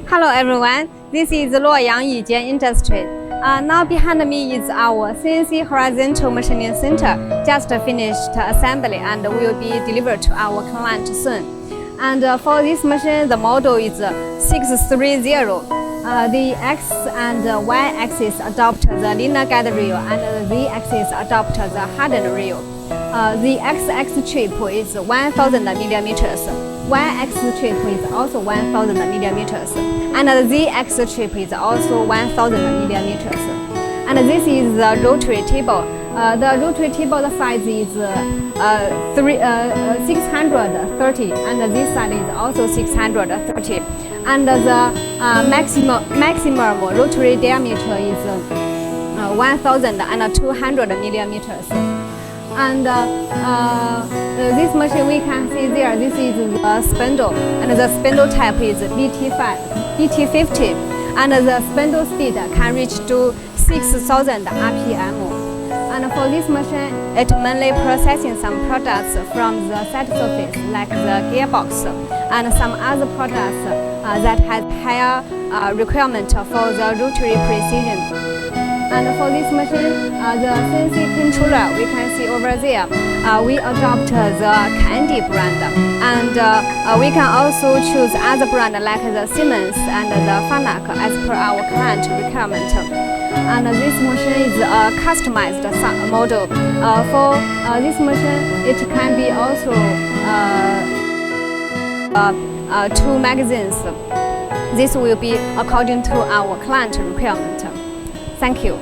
Hello everyone, this is Luoyang Industry. Now behind me is our CNC horizontal machining center, just finished assembly and will be delivered to our client soon. And for this machine, the model is 630. The X and Y axis adopt the linear guide rail and the Z axis adopt the hardened rail. The X chip is 1000 millimeters. Y-X chip is also 1000 millimeters, and the Z-X chip is also 1000 millimeters. And this is the rotary table. The rotary table size is 630, and this side is also 630. And the maximum rotary diameter is 1200 millimeters. And this machine we can see there, this is the spindle, and the spindle type is BT50, and the spindle speed can reach to 6000 RPM. And for this machine, it mainly processing some products from the side surface, like the gearbox, and some other products that has higher requirement for the rotary precision. And for this machine, the CNC controller we can see over there, we adopt the Candy brand, and we can also choose other brand like the Siemens and the Fanuc as per our client requirement. And this machine is a customized model. For this machine, it can be also 2 magazines. This will be according to our client requirement. Thank you.